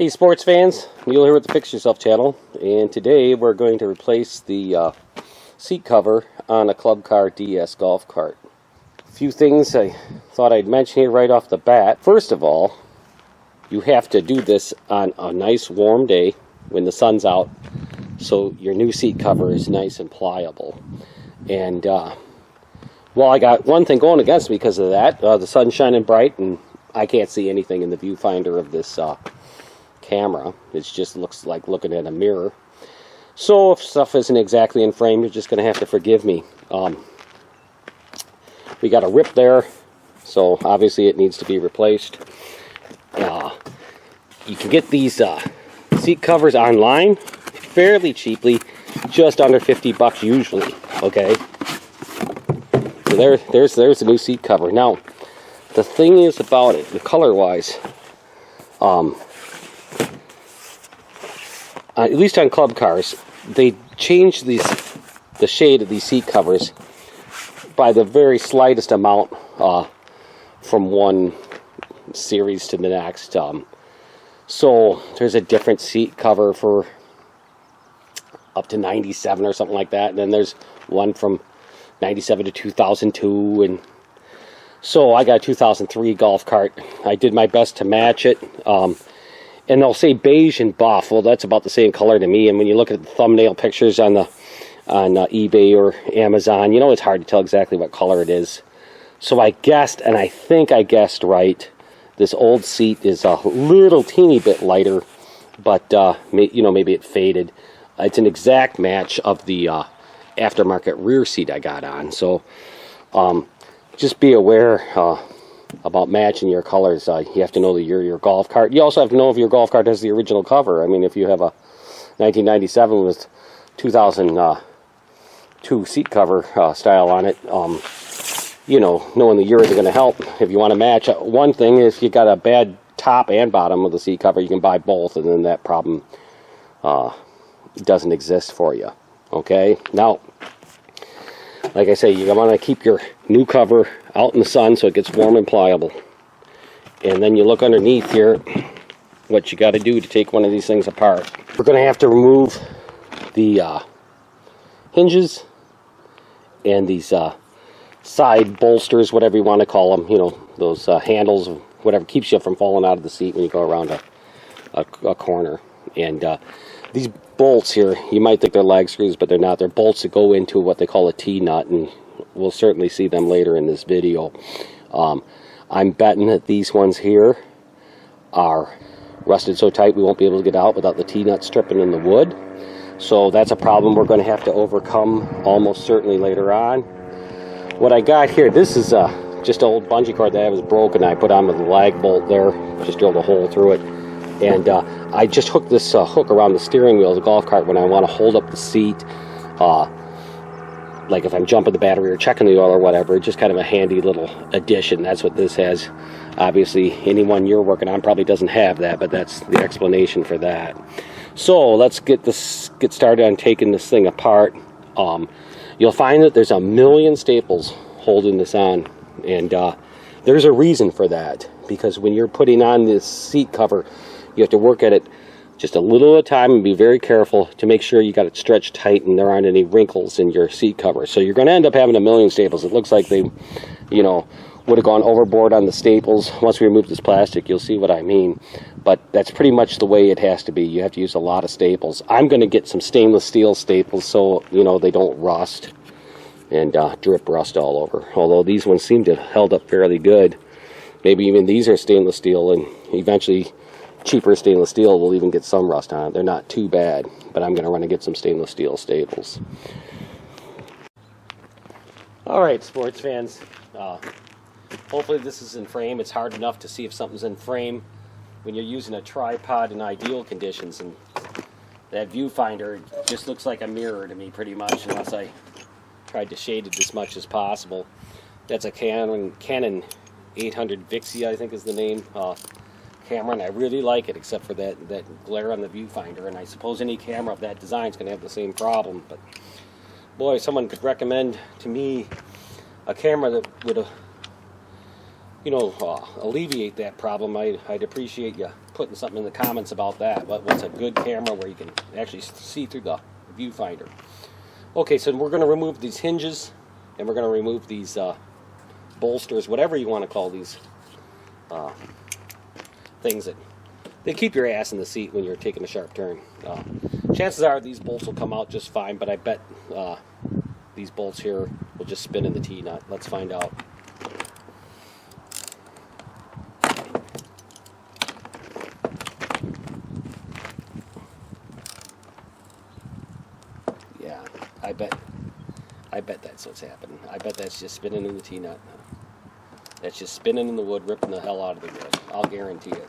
Hey sports fans, Neil here with the Fix Yourself channel, and today we're going to replace the seat cover on a Club Car DS golf cart. A few things I thought I'd mention here right off the bat. First of all, you have to do this on a nice warm day when the sun's out, so your new seat cover is nice and pliable. And well, I got one thing going against me because of that. The sun's shining bright and I can't see anything in the viewfinder of this camera. It just looks like looking at a mirror. So if stuff isn't exactly in frame, you're just going to have to forgive me. We got a rip there, so obviously it needs to be replaced. You can get these seat covers online fairly cheaply, just under 50 bucks usually. Okay, so there's a new seat cover. Now the thing is about it, the color wise, at least on club cars, they change the shade of these seat covers by the very slightest amount from one series to the next. So there's a different seat cover for up to 97 or something like that, and then there's one from 97 to 2002, and so I got a 2003 golf cart. I did my best to match it. And they'll say beige and buff. Well, that's about the same color to me. And when you look at the thumbnail pictures on eBay or Amazon, you know it's hard to tell exactly what color it is. So I guessed, and I think I guessed right. This old seat is a little teeny bit lighter, but you know, maybe it faded. It's an exact match of the aftermarket rear seat I got on. So just be aware about matching your colors. You have to know your golf cart. You also have to know if your golf cart has the original cover. I mean, if you have a 1997 with 2002 seat cover style on it, you know, knowing the year isn't going to help. If you want to match, one thing is you got a bad top and bottom of the seat cover, you can buy both, and then that problem doesn't exist for you. Okay, now, like I say, you want to keep your new cover out in the sun so it gets warm and pliable. And then you look underneath here, what you got to do to take one of these things apart. We're going to have to remove the hinges and these side bolsters, whatever you want to call them. You know, those handles, whatever keeps you from falling out of the seat when you go around a corner. And these bolts here, you might think they're lag screws, but they're not. They're bolts that go into what they call a T-nut, and we'll certainly see them later in this video. I'm betting that these ones here are rusted so tight we won't be able to get out without the T-nut stripping in the wood. So that's a problem we're going to have to overcome almost certainly later on. What I got here, this is just an old bungee cord that was broken. I put on with a lag bolt there, just drilled a hole through it. And I just hooked this hook around the steering wheel of the golf cart when I want to hold up the seat. Like if I'm jumping the battery or checking the oil or whatever, just kind of a handy little addition. That's what this has. Obviously, anyone you're working on probably doesn't have that, but that's the explanation for that. So let's get started on taking this thing apart. You'll find that there's a million staples holding this on, and there's a reason for that, because when you're putting on this seat cover, you have to work at it just a little at a time and be very careful to make sure you got it stretched tight and there aren't any wrinkles in your seat cover. So you're going to end up having a million staples. It looks like they, you know, would have gone overboard on the staples. Once we remove this plastic, you'll see what I mean. But that's pretty much the way it has to be. You have to use a lot of staples. I'm going to get some stainless steel staples so, you know, they don't rust and drip rust all over. Although these ones seem to have held up fairly good. Maybe even these are stainless steel, and eventually cheaper stainless steel will even get some rust on it. They're not too bad, but I'm going to run and get some stainless steel staples. Alright, sports fans, hopefully this is in frame. It's hard enough to see if something's in frame when you're using a tripod in ideal conditions, and that viewfinder just looks like a mirror to me pretty much, unless I tried to shade it as much as possible. That's a Canon 800 Vixie, I think is the name, camera, and I really like it, except for that glare on the viewfinder, and I suppose any camera of that design is going to have the same problem. But boy, if someone could recommend to me a camera that would you know, alleviate that problem, I'd appreciate you putting something in the comments about that. What's a good camera where you can actually see through the viewfinder. Okay, so we're going to remove these hinges, and we're going to remove these bolsters, whatever you want to call these things that they keep your ass in the seat when you're taking a sharp turn. Chances are these bolts will come out just fine, but I bet these bolts here will just spin in the T-nut. Let's find out. Yeah, I bet that's what's happening. I bet that's just spinning in the T-nut. That's just spinning in the wood, ripping the hell out of the wood. I'll guarantee it.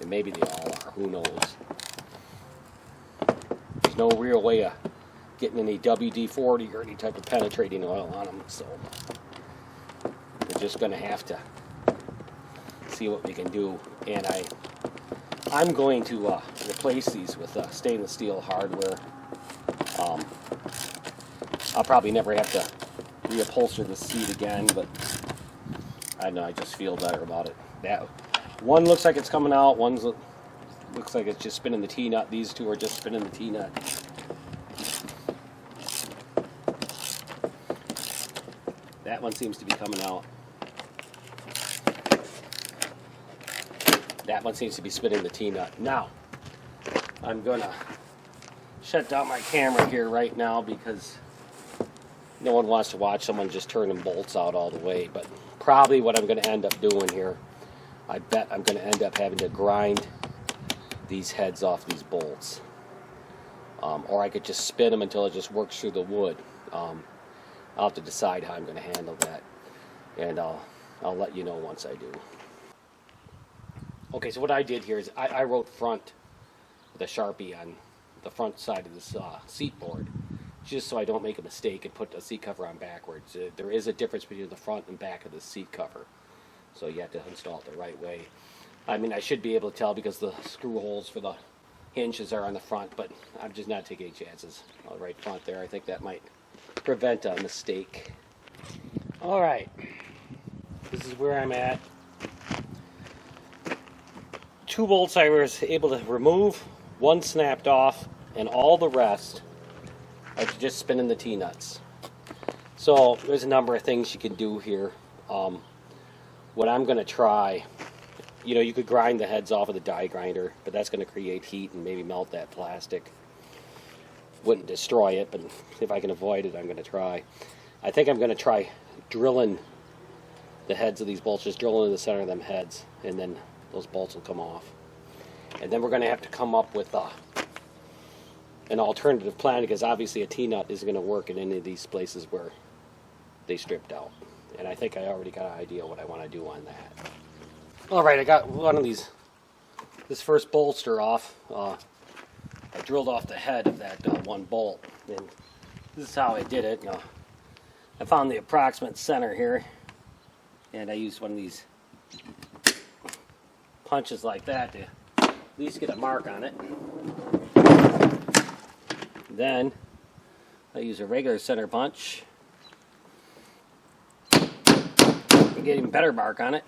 And maybe they all are. Who knows? There's no real way of getting any WD-40 or any type of penetrating oil on them, so we're just going to have to see what we can do. And I'm going to replace these with stainless steel hardware. I'll probably never have to reupholster the seat again, but I don't know, I just feel better about it. That one looks like it's coming out, one looks like it's just spinning the T-nut. These two are just spinning the T-nut. That one seems to be coming out. That one seems to be spinning the T-nut. Now, I'm going to shut down my camera here right now because no one wants to watch someone just turning bolts out all the way. But probably what I'm going to end up doing here, I bet I'm going to end up having to grind these heads off these bolts. Or I could just spin them until it just works through the wood. I'll have to decide how I'm going to handle that. And I'll let you know once I do. Okay, so what I did here is I wrote front with a Sharpie on the front side of this seat board, just so I don't make a mistake and put the seat cover on backwards. There is a difference between the front and back of the seat cover, so you have to install it the right way. I mean, I should be able to tell because the screw holes for the hinges are on the front, but I'm just not taking any chances. Right front there, I think that might prevent a mistake. Alright, this is where I'm at. 2 bolts I was able to remove, 1 snapped off, and all the rest are just spinning the T-nuts. So there's a number of things you can do here. What I'm going to try, you could grind the heads off with a die grinder, but that's going to create heat and maybe melt that plastic. Wouldn't destroy it, but if I can avoid it, I'm going to try. I think I'm going to try drilling the heads of these bolts, just drilling in the center of them heads, and then those bolts will come off. And then we're going to have to come up with an alternative plan, because obviously a T-nut isn't going to work in any of these places where they stripped out. And I think I already got an idea what I want to do on that. Alright, I got one of these, this first bolster off. I drilled off the head of that one bolt, and this is how I did it. I found the approximate center here, and I used one of these punches like that to at least get a mark on it. Then I use a regular center punch to get even better mark on it.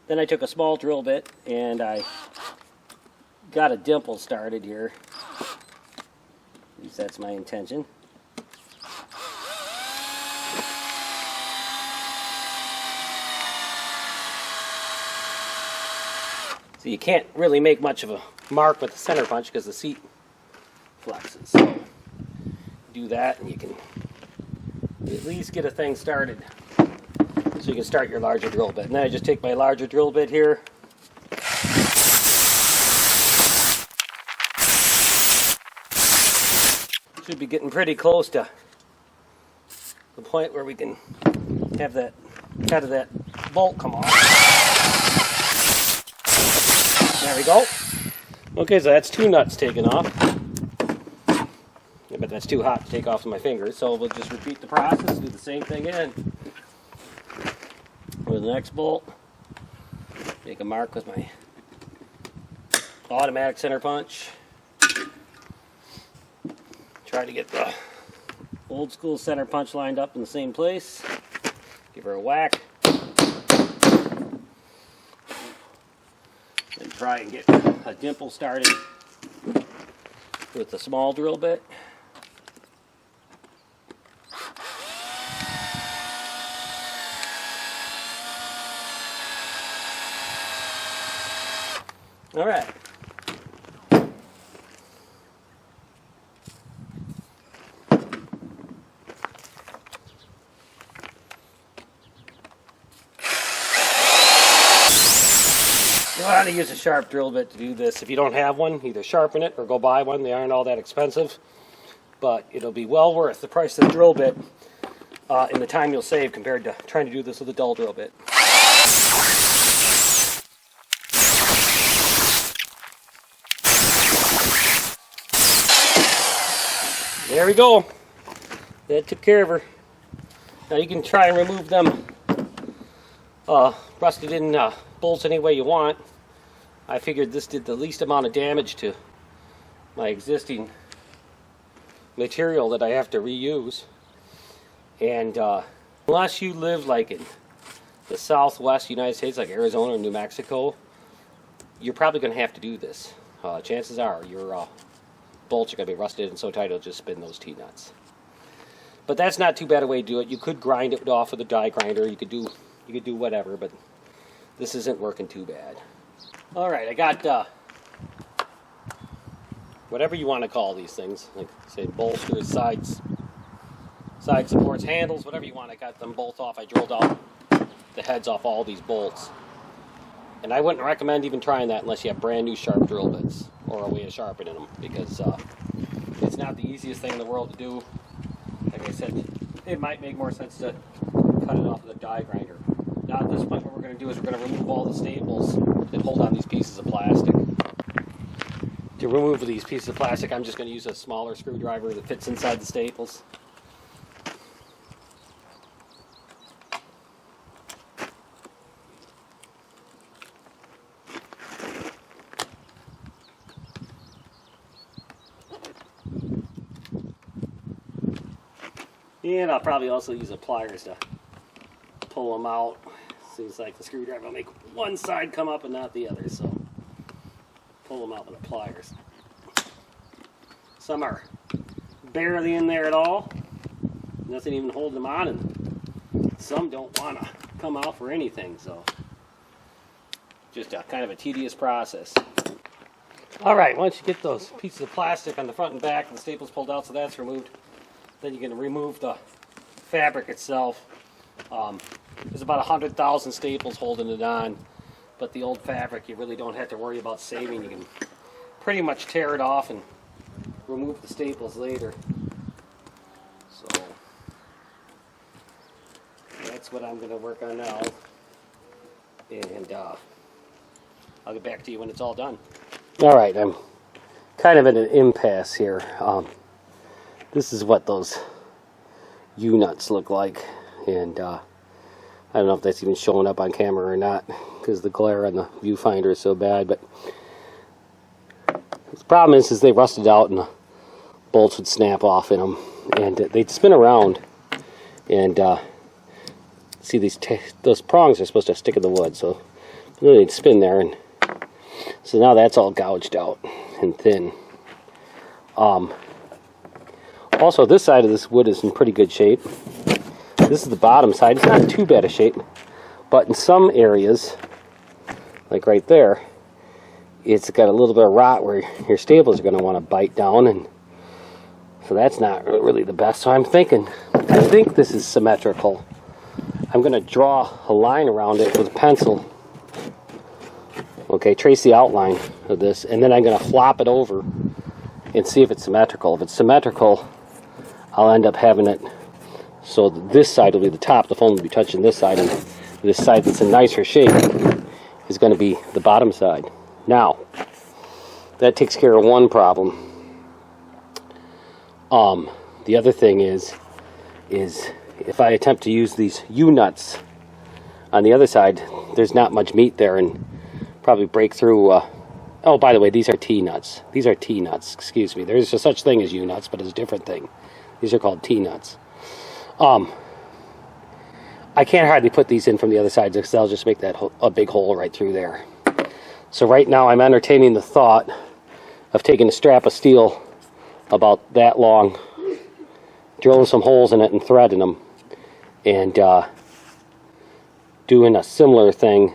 Then I took a small drill bit and I got a dimple started here. At least that's my intention. So you can't really make much of a mark with the center punch because the seat flexes. So do that and you can at least get a thing started. So you can start your larger drill bit. And then I just take my larger drill bit here. Should be getting pretty close to the point where we can have that head of that bolt come off. There we go. Okay, so that's 2 nuts taken off. Yeah, but that's too hot to take off with my fingers, so we'll just repeat the process, do the same thing again. With the next bolt, make a mark with my automatic center punch. Try to get the old school center punch lined up in the same place. Give her a whack. try and get a dimple started with the small drill bit. All right. You want to use a sharp drill bit to do this. If you don't have one, either sharpen it or go buy one. They aren't all that expensive, but it'll be well worth the price of the drill bit and the time you'll save compared to trying to do this with a dull drill bit. There we go. That took care of her. Now you can try and remove them rusted in bolts any way you want. I figured this did the least amount of damage to my existing material that I have to reuse. And unless you live like in the southwest United States, like Arizona or New Mexico, you're probably going to have to do this. Chances are your bolts are going to be rusted and so tight it'll just spin those T-nuts. But that's not too bad a way to do it. You could grind it off with a die grinder. You could do whatever, but this isn't working too bad. All right, I got whatever you want to call these things, like say bolsters, side supports, handles, whatever you want. I got them both off. I drilled out the heads off all these bolts. And I wouldn't recommend even trying that unless you have brand new sharp drill bits or a way of sharpening them, because it's not the easiest thing in the world to do. Like I said, it might make more sense to cut it off with a die grinder. Now at this point what we're going to do is we're going to remove all the staples that hold on these pieces of plastic. To remove these pieces of plastic, I'm just going to use a smaller screwdriver that fits inside the staples. And I'll probably also use a pliers to pull them out. Seems like the screwdriver will make one side come up and not the other, so pull them out with the pliers. Some are barely in there at all, nothing even holding them on, and some don't want to come out for anything, so just a kind of a tedious process. Alright, once you get those pieces of plastic on the front and back and the staples pulled out so that's removed, then you can remove the fabric itself. There's about 100,000 staples holding it on, but the old fabric you really don't have to worry about saving. You can pretty much tear it off and remove the staples later. So that's what I'm going to work on now, and I'll get back to you when it's all done. Alright, I'm kind of at an impasse here. This is what those U-nuts look like, and I don't know if that's even showing up on camera or not because the glare on the viewfinder is so bad, but the problem is they rusted out and the bolts would snap off in them, and they'd spin around, and see those prongs are supposed to stick in the wood, so they'd spin there, and so now that's all gouged out and thin. Also, this side of this wood is in pretty good shape. This is the bottom side. It's not in too bad a shape, but in some areas, like right there, it's got a little bit of rot where your staples are going to want to bite down, and so that's not really the best. So I think this is symmetrical. I'm going to draw a line around it with a pencil. Okay, trace the outline of this, and then I'm going to flop it over and see if it's symmetrical. If it's symmetrical, I'll end up having it so that this side will be the top, the foam will be touching this side, and this side that's in nicer shape is going to be the bottom side. Now, that takes care of one problem. The other thing is if I attempt to use these U-nuts on the other side, there's not much meat there and probably break through. Oh, by the way, these are T-nuts. These are T-nuts, excuse me. There's a such thing as U-nuts, but it's a different thing. These are called T-nuts. I can't hardly put these in from the other side because they'll just make that a big hole right through there. So right now I'm entertaining the thought of taking a strap of steel about that long, drilling some holes in it and threading them, and doing a similar thing.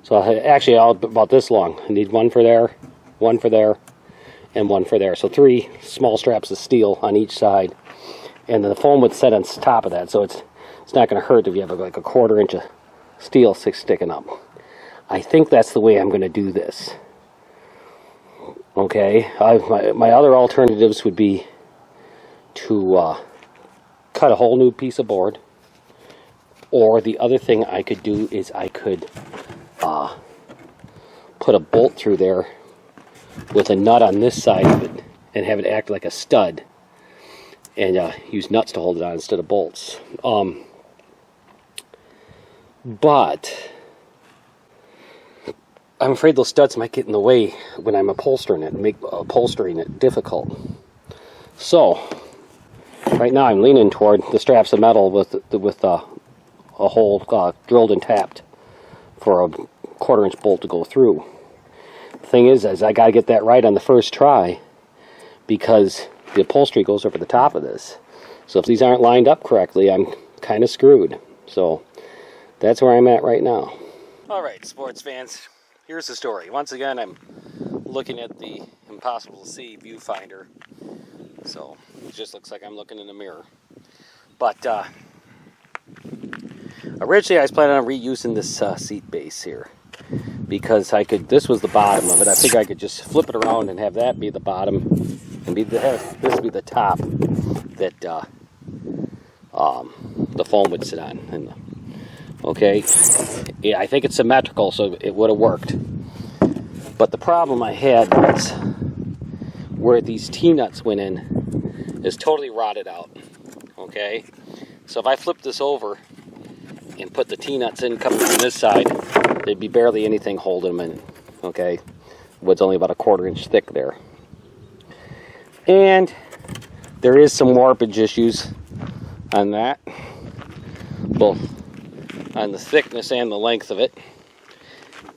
So actually about this long. I need one for there, and one for there. So 3 small straps of steel on each side, and then the foam would set on top of that, so it's not going to hurt if you have like a 1/4 inch of steel sticking up. I think that's the way I'm going to do this. Okay, my other alternatives would be to cut a whole new piece of board, or the other thing I could do is I could put a bolt through there with a nut on this side of it and have it act like a stud, and use nuts to hold it on instead of bolts. But I'm afraid those studs might get in the way when I'm upholstering it and make upholstering it difficult. So right now I'm leaning toward the straps of metal with a hole drilled and tapped for a 1/4 inch bolt to go through. The thing is I got to get that right on the first try, because the upholstery goes over the top of this. So if these aren't lined up correctly, I'm kind of screwed. So that's where I'm at right now. Alright, sports fans, here's the story. Once again, I'm looking at the impossible to see viewfinder. So it just looks like I'm looking in a mirror. But originally I was planning on reusing this seat base here, because this was the bottom of it. I think I could just flip it around and have that be the bottom, and this be the top that the foam would sit on. Okay, yeah, I think it's symmetrical, so it would have worked. But the problem I had was where these T-nuts went in is totally rotted out. Okay, so if I flip this over and put the T-nuts in coming from this side, there'd be barely anything holding them in. Okay, wood's only about a 1/4 inch thick there, and there is some warpage issues on that, both on the thickness and the length of it,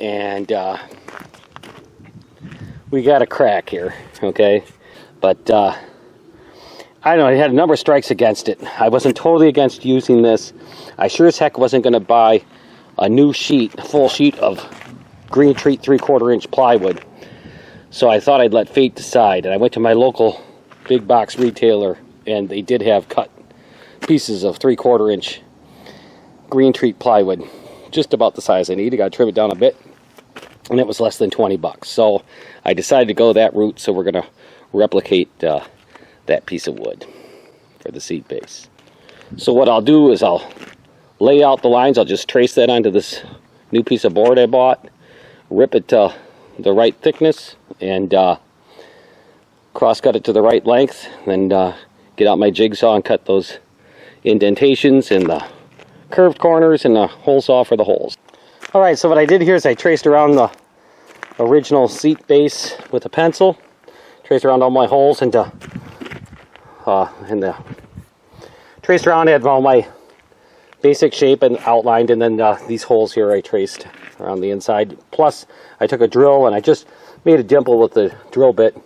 and we got a crack here. Okay, but I don't know, I had a number of strikes against it. I wasn't totally against using this. I sure as heck wasn't going to buy a new sheet, a full sheet of green treat 3/4 inch plywood. So I thought I'd let fate decide, and I went to my local big box retailer, and they did have cut pieces of 3/4 inch green treat plywood, just about the size I need. I got to trim it down a bit, and it was less than 20 bucks. So I decided to go that route, so we're going to replicate that piece of wood for the seat base. So what I'll do is I'll lay out the lines. I'll just trace that onto this new piece of board I bought, rip it to the right thickness, and cross cut it to the right length, then get out my jigsaw and cut those indentations and the curved corners and the hole saw for the holes. Alright, so what I did here is I traced around the original seat base with a pencil, traced around all my holes, and traced around, had all my basic shape and outlined, and then these holes here I traced around the inside. Plus I took a drill and I just made a dimple with the drill bit,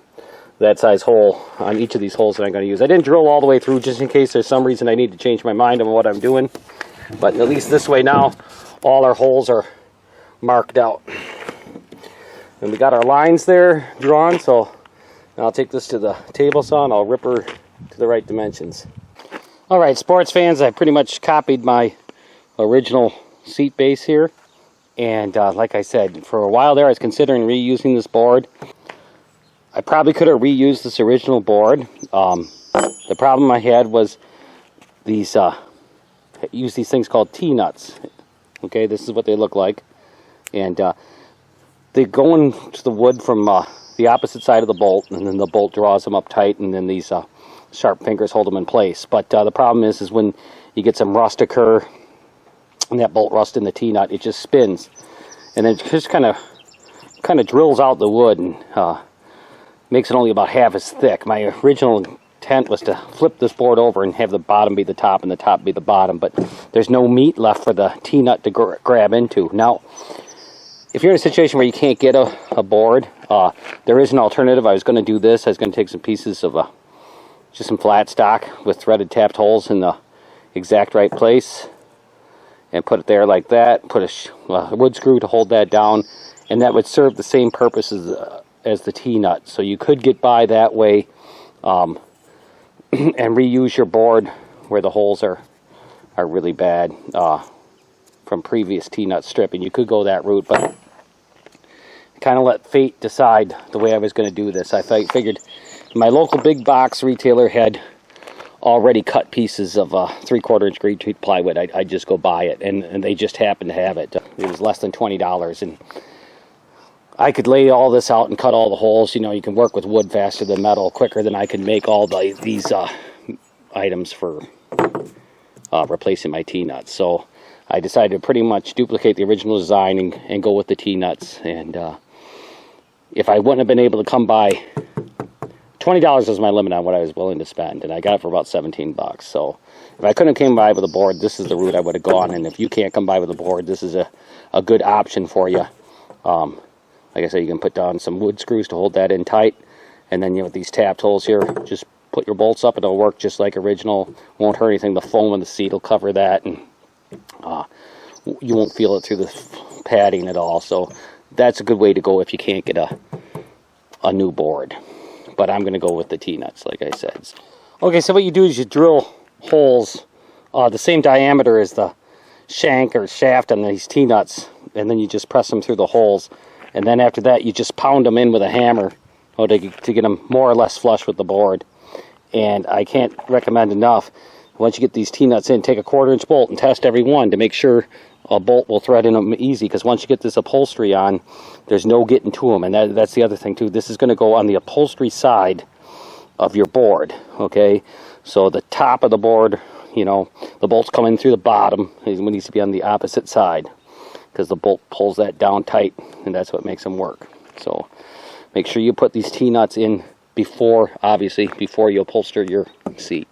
that size hole on each of these holes that I'm going to use. I didn't drill all the way through just in case there's some reason I need to change my mind on what I'm doing, but at least this way now all our holes are marked out. And we got our lines there drawn, so now I'll take this to the table saw and I'll rip her to the right dimensions. Alright, sports fans, I pretty much copied my original seat base here, and like I said, for a while there I was considering reusing this board. I probably could have reused this original board. The problem I had was these use these things called T-nuts. Okay, this is what they look like, and they go into the wood from the opposite side of the bolt, and then the bolt draws them up tight, and then these sharp fingers hold them in place. But the problem is when you get some rust occur, and that bolt rust in the T-nut, it just spins, and it just kind of drills out the wood and makes it only about half as thick. My original intent was to flip this board over and have the bottom be the top and the top be the bottom, but there's no meat left for the T-nut to grab into. Now, if you're in a situation where you can't get a board, there is an alternative. I was going to do this. I was going to take some pieces of just some flat stock with threaded tapped holes in the exact right place and put it there like that. Put a wood screw to hold that down, and that would serve the same purpose as the T-nut. So you could get by that way and reuse your board where the holes are really bad from previous T-nut stripping. You could go that route, but kind of let fate decide the way I was going to do this. I figured my local big box retailer had already cut pieces of 3/4 inch green treat plywood. I'd just go buy it, and they just happened to have it. It was less than $20, and I could lay all this out and cut all the holes. You know, you can work with wood faster than metal, quicker than I can make all these items for replacing my T-nuts. So I decided to pretty much duplicate the original design and go with the T-nuts. And if I wouldn't have been able to come by, $20 was my limit on what I was willing to spend, and I got it for about 17 bucks. So if I couldn't have come by with a board, this is the route I would have gone. And if you can't come by with a board, this is a good option for you. Like I said, you can put down some wood screws to hold that in tight, and then, you know, with these tapped holes here, just put your bolts up. It'll work just like original. Won't hurt anything. The foam in the seat will cover that, and you won't feel it through the padding at all. So that's a good way to go if you can't get a new board. But I'm going to go with the T-nuts, like I said. Okay, so what you do is you drill holes the same diameter as the shank or shaft on these T-nuts, and then you just press them through the holes. And then after that, you just pound them in with a hammer to get them more or less flush with the board. And I can't recommend enough, once you get these T-nuts in, take a 1/4 inch bolt and test every one to make sure a bolt will thread in them easy, because once you get this upholstery on, there's no getting to them. And that's the other thing too. This is going to go on the upholstery side of your board, okay? So the top of the board, you know, the bolts come in through the bottom. It needs to be on the opposite side, because the bolt pulls that down tight, and that's what makes them work. So make sure you put these T-nuts in before you upholster your seat.